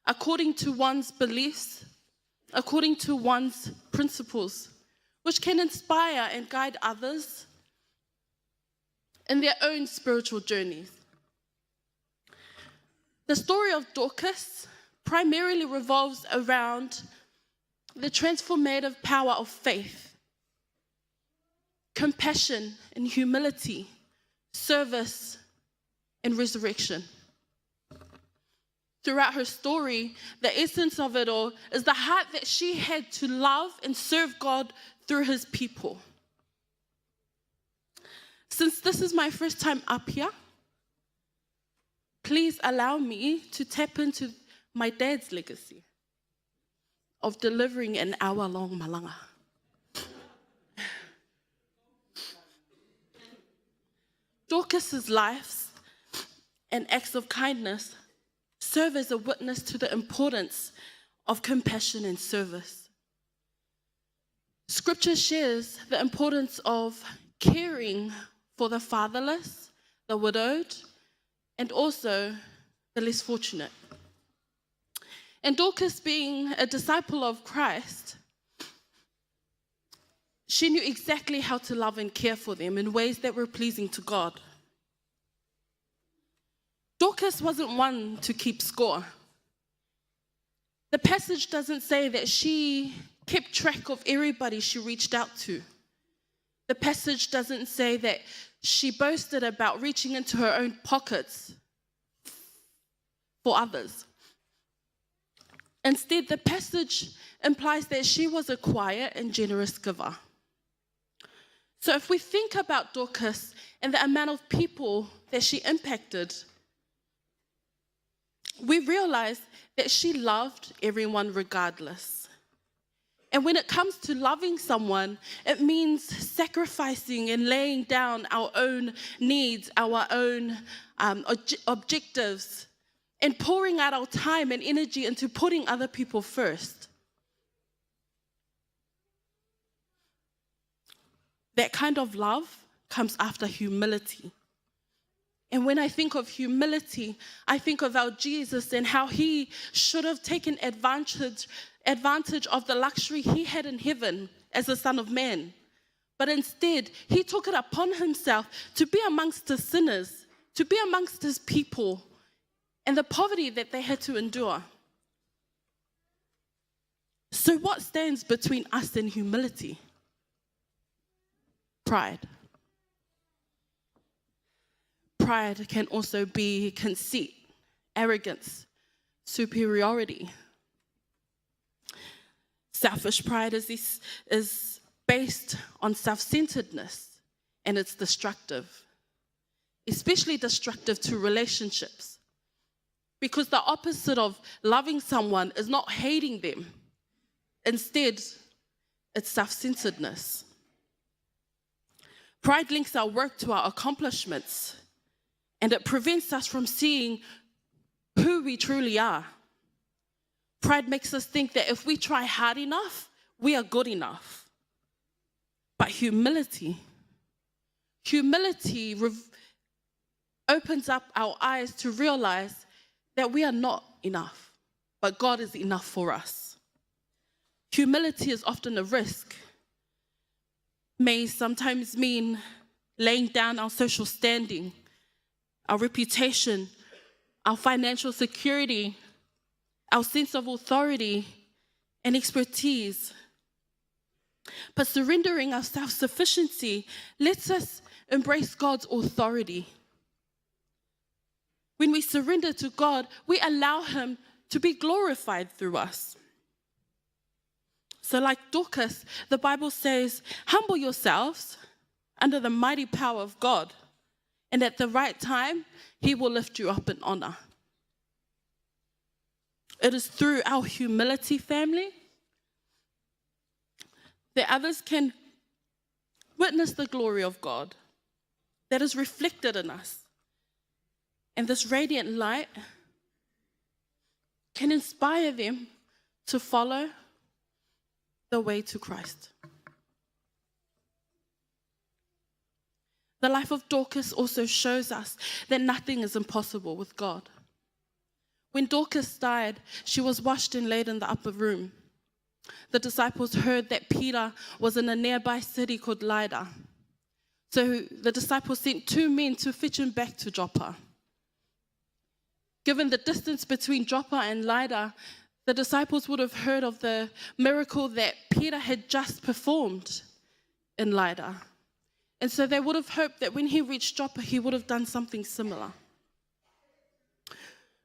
according to one's beliefs, according to one's principles, which can inspire and guide others in their own spiritual journeys. The story of Dorcas primarily revolves around the transformative power of faith, compassion and humility, service and resurrection. Throughout her story, the essence of it all is the heart that she had to love and serve God through his people. Since this is my first time up here, please allow me to tap into my dad's legacy of delivering an hour-long malanga. Dorcas's lives and acts of kindness serve as a witness to the importance of compassion and service. Scripture shares the importance of caring for the fatherless, the widowed, and also the less fortunate. And Dorcas, being a disciple of Christ, she knew exactly how to love and care for them in ways that were pleasing to God. Dorcas wasn't one to keep score. The passage doesn't say that she kept track of everybody she reached out to. The passage doesn't say that she boasted about reaching into her own pockets for others. Instead, the passage implies that she was a quiet and generous giver. So if we think about Dorcas and the amount of people that she impacted, we realize that she loved everyone regardless. And when it comes to loving someone, it means sacrificing and laying down our own needs, our own objectives, and pouring out our time and energy into putting other people first. That kind of love comes after humility. And when I think of humility, I think of our Jesus and how he should have taken advantage of the luxury he had in heaven as the Son of Man. But instead, he took it upon himself to be amongst the sinners, to be amongst his people, and the poverty that they had to endure. So what stands between us and humility? pride. Pride can also be conceit, arrogance, superiority. Selfish pride is based on self-centeredness, and it's destructive, especially destructive to relationships. Because the opposite of loving someone is not hating them. Instead, it's self-centeredness. Pride links our work to our accomplishments, and it prevents us from seeing who we truly are. Pride makes us think that if we try hard enough, we are good enough. But humility opens up our eyes to realize that we are not enough, but God is enough for us. Humility is often a risk. May sometimes mean laying down our social standing, our reputation, our financial security, our sense of authority and expertise. But surrendering our self-sufficiency lets us embrace God's authority. When we surrender to God, we allow Him to be glorified through us. So like Dorcas, the Bible says, humble yourselves under the mighty power of God, and at the right time, He will lift you up in honor. It is through our humility, family, that others can witness the glory of God that is reflected in us. And this radiant light can inspire them to follow the way to Christ. The life of Dorcas also shows us that nothing is impossible with God. When Dorcas died, she was washed and laid in the upper room. The disciples heard that Peter was in a nearby city called Lydda. So the disciples sent 2 men to fetch him back to Joppa. Given the distance between Joppa and Lydda, the disciples would have heard of the miracle that Peter had just performed in Lydda. And so they would have hoped that when he reached Joppa, he would have done something similar.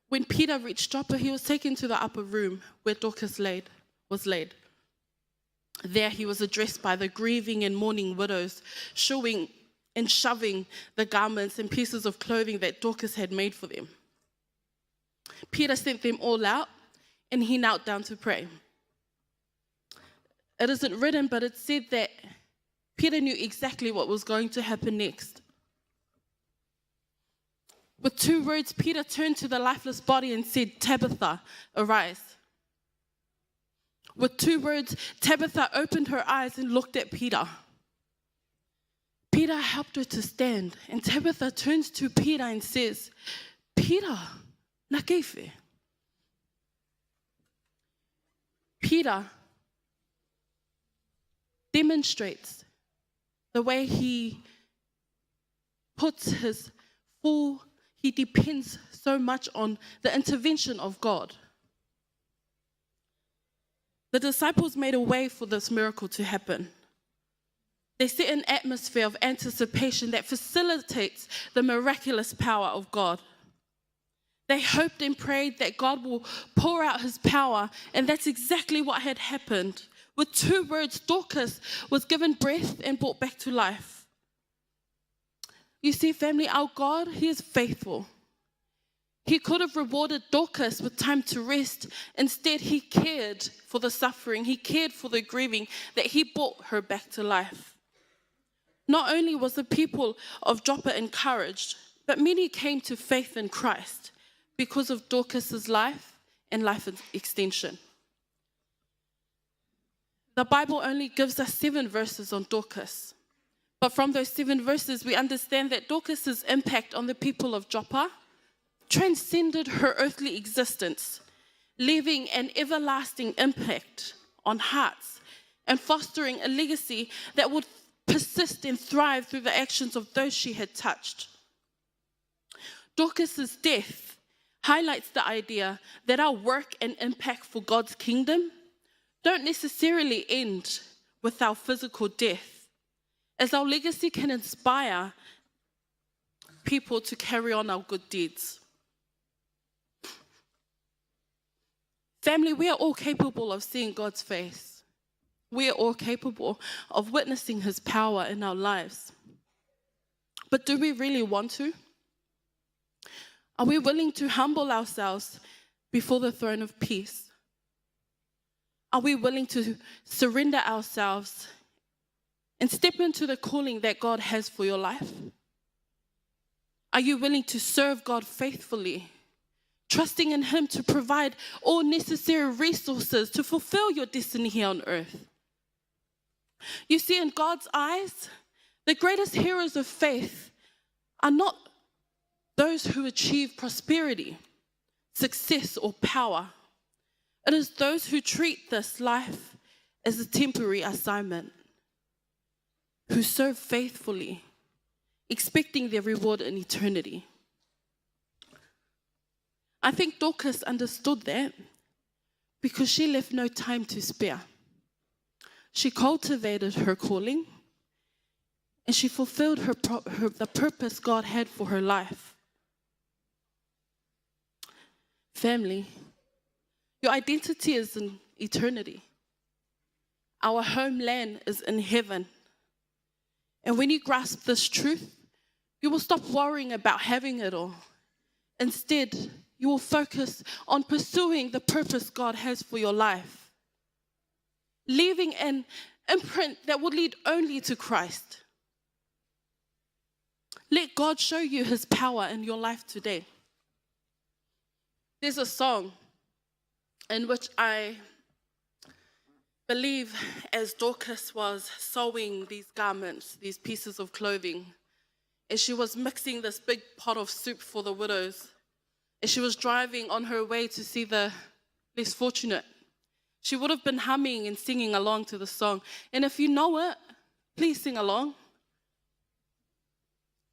When Peter reached Joppa, he was taken to the upper room where Dorcas was laid. There he was addressed by the grieving and mourning widows, shoving the garments and pieces of clothing that Dorcas had made for them. Peter sent them all out, and he knelt down to pray. It isn't written, but it said that Peter knew exactly what was going to happen next. With 2 words, Peter turned to the lifeless body and said, "Tabitha, arise." With 2 words, Tabitha opened her eyes and looked at Peter. Peter helped her to stand, and Tabitha turns to Peter and says, "Peter, na keife?" Peter demonstrates the way he depends so much on the intervention of God. The disciples made a way for this miracle to happen. They set an atmosphere of anticipation that facilitates the miraculous power of God. They hoped and prayed that God will pour out His power, and that's exactly what had happened. With 2 words, Dorcas was given breath and brought back to life. You see, family, our God, He is faithful. He could have rewarded Dorcas with time to rest. Instead, He cared for the suffering. He cared for the grieving, that He brought her back to life. Not only was the people of Joppa encouraged, but many came to faith in Christ because of Dorcas's life and life extension. The Bible only gives us 7 verses on Dorcas. But from those 7 verses, we understand that Dorcas's impact on the people of Joppa transcended her earthly existence, leaving an everlasting impact on hearts and fostering a legacy that would persist and thrive through the actions of those she had touched. Dorcas's death highlights the idea that our work and impact for God's kingdom don't necessarily end with our physical death. as our legacy can inspire people to carry on our good deeds. Family, we are all capable of seeing God's face. We are all capable of witnessing his power in our lives. But do we really want to? Are we willing to humble ourselves before the throne of peace? Are we willing to surrender ourselves and step into the calling that God has for your life? Are you willing to serve God faithfully, trusting in him to provide all necessary resources to fulfill your destiny here on earth? You see, in God's eyes, the greatest heroes of faith are not those who achieve prosperity, success, or power. It is those who treat this life as a temporary assignment, who serve faithfully, expecting their reward in eternity. I think Dorcas understood that because she left no time to spare. She cultivated her calling and she fulfilled the purpose God had for her life. Family, your identity is in eternity. Our homeland is in heaven. And when you grasp this truth, you will stop worrying about having it all. Instead, you will focus on pursuing the purpose God has for your life, leaving an imprint that will lead only to Christ. Let God show you his power in your life today. There's a song in which I believe, as Dorcas was sewing these garments, these pieces of clothing, as she was mixing this big pot of soup for the widows, as she was driving on her way to see the less fortunate, she would have been humming and singing along to the song. And if you know it, please sing along.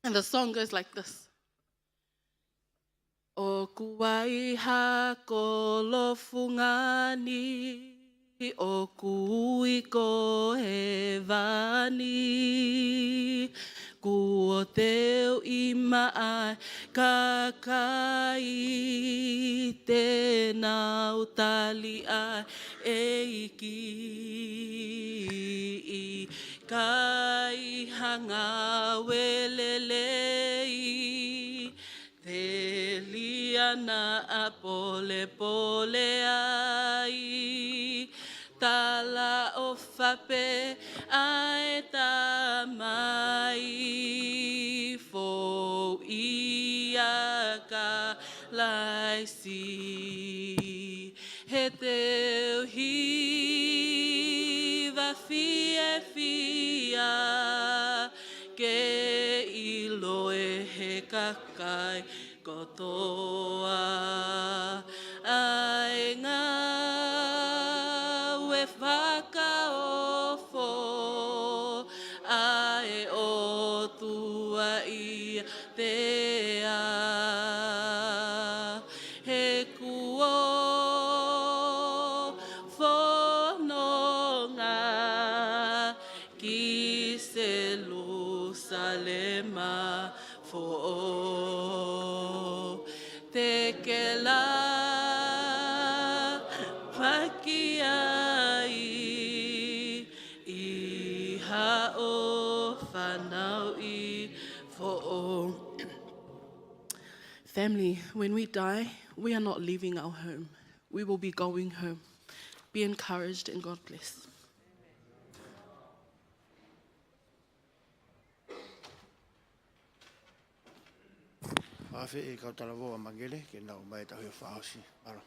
And the song goes like this. O kuai ha kolofungani, o kui ko he vani, ku o teo I mai kakai te nau tali ai e iki kai hanga welelei te liana a pole pole ai tala o fape ai tamai fo ia ka laisi he te hiva fie fia ke ilo e he kakai kotoa ai ngā we whakaofo ai o tua I te a he kuo whanonga ki se Jerusalema fo te ke la paki ai I hao whanau I fo. Family, when we die, we are not leaving our home. We will be going home. Be encouraged and God bless. Whawhi e kautala woa mangele, ke nau mai tahui whaosi. Maro.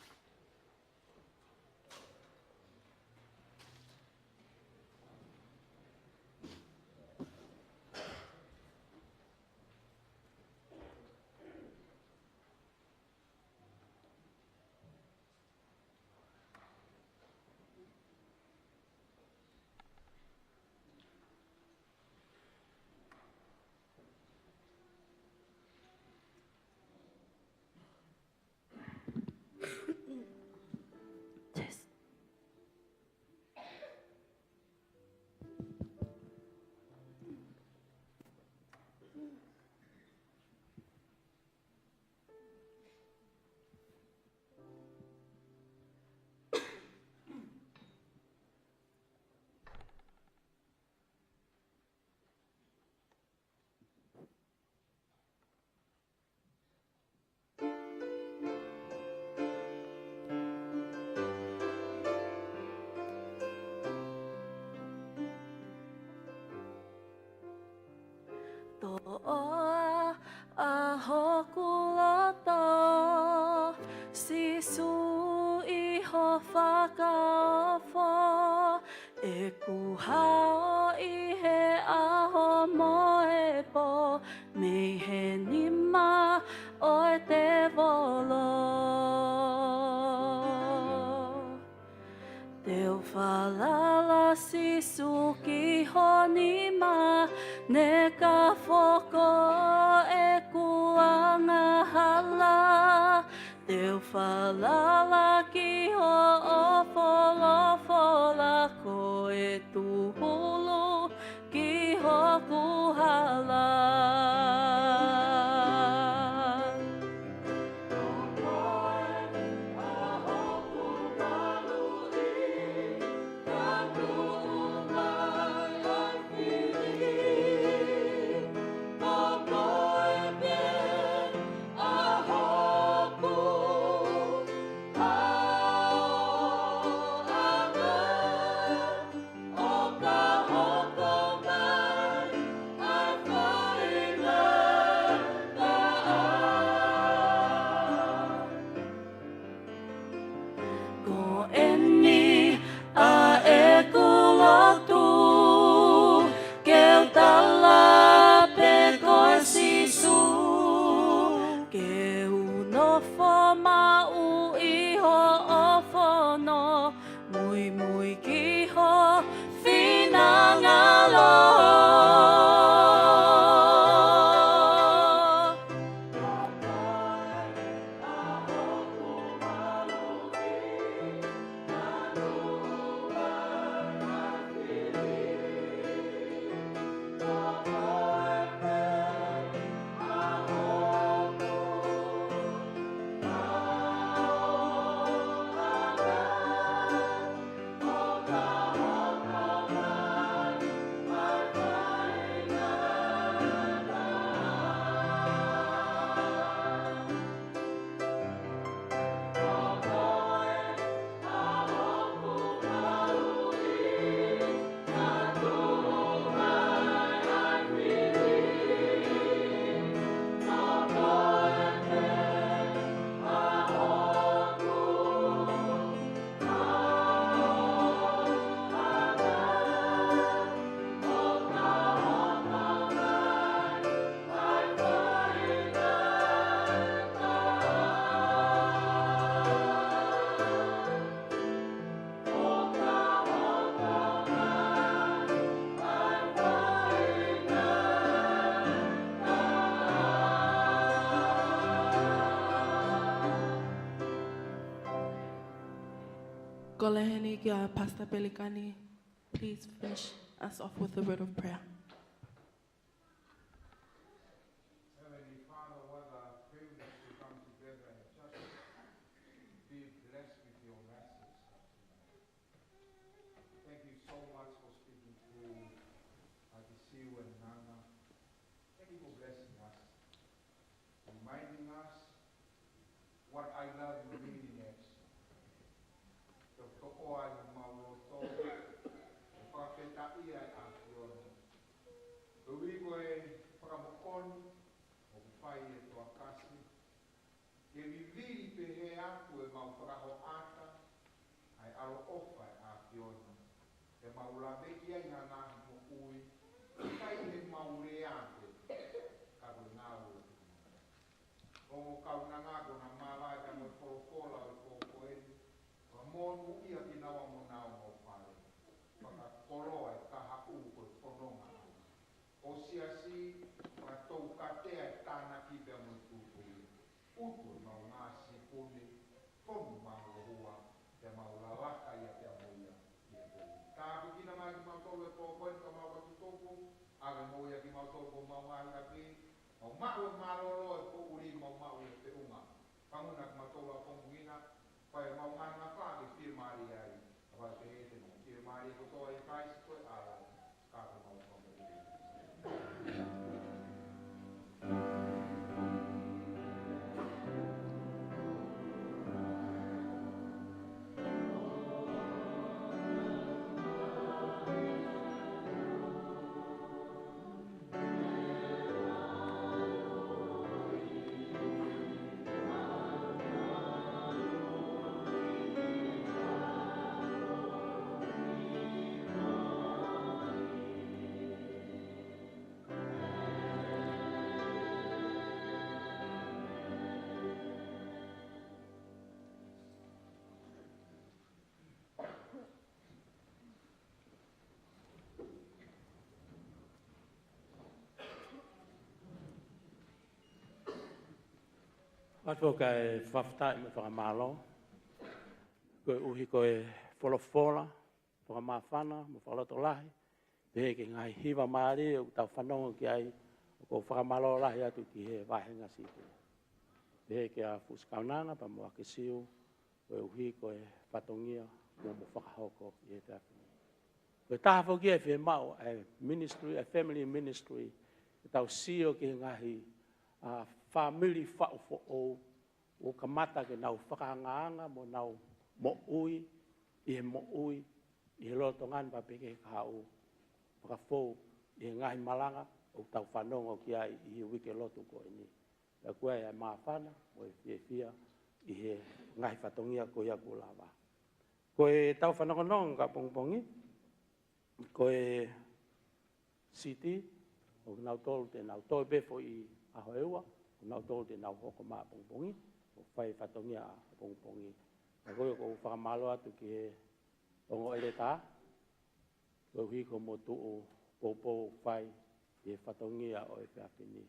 whakaofo e kuhao I he aho moe po me he nima o te volo. Te whalala sisu ki honima ne ka whoko e kuanga hala. Te whalala ki ho o whola ko e tuhulu ki ho kuhala. Goleheni Pastor Belikani, please finish us off with a word of prayer. Heavenly Father, what a privilege to come together and just be blessed with your message. Thank you so much for speaking through Atisiu and Nana. Thank you for blessing us, reminding us what I love in reading it. Ato kai whaftai me whakamalo. Koe uhi koe wholofola, whakamawhana, mo whaloto lahi. Pehe ke ngai hiwa maari o tau whanonga ki ai o ko whakamalo lahi atu ki he wahenga sike. Pehe ke a fuskaunanga pa mo ake siu, koe uhi koe whatongia mo whakahoko i he tāwhini. Koe tāwho ki e whi mau a ministry, a family ministry, tau sio ki ngahi a family whaufo o kamata ke nau whakaangaanga mo nau mo ui, i he mo ui, i he loto ngan pa peke ka hau whakafou i he ngahi malanga o tau whanonga ki ai i he wike loto ko ini. Ka koe e maafana o e whia i he ngahi whatongia ko ia ko lawa. Koe tau whanonga ka pongpongi, koe city, o nau tolu te nau toi befo i ahoeua, o nau tolu te nau hoko maa pongpongi, o whai whatongia a pongpongi. Ka koe ko whakamalo atu ki he ongo ele tā, koe hui ko mo tuu popo whai i he whatongia o e whiawhini.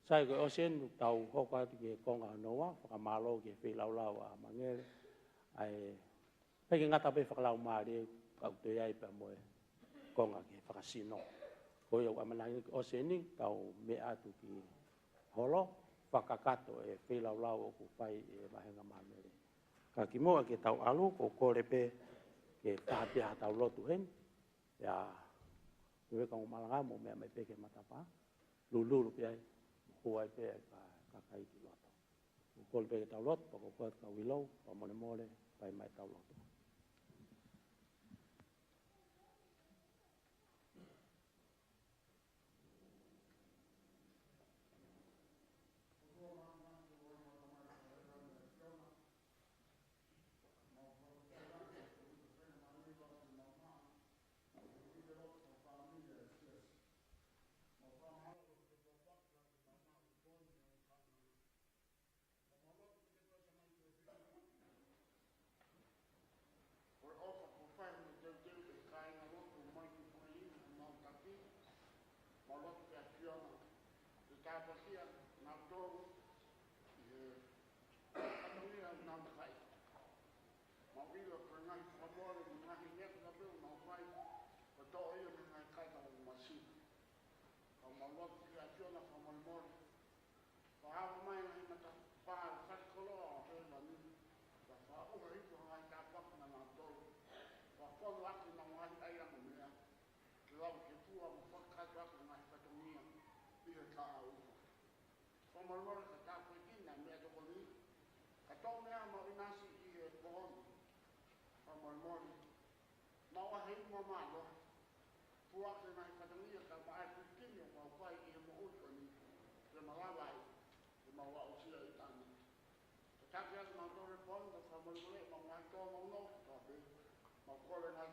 Sai koe osen tau hoko atu ki he konga noa, whakamalo ki he whilaulau a mangere, ai peke ngata pe whakalau maare, kau te ai pa moe konga ki he whakasino. Koe au amanahi o seni tau me atu ki holo, whakakato e whilaulau o ku whai e mahenga mamere. Ka ki moa ke tau alu, ko kore pe ke tahatia tau lotu hen, ya koe ka umalanga mo mea mai peke matapa, lululu pe ai, huai pe ka kai ki loto. Ko kore pe ke tau lotu, pa ko koe ka wilou, pa mone mole, pai mai tau lotu. Mau kole ngai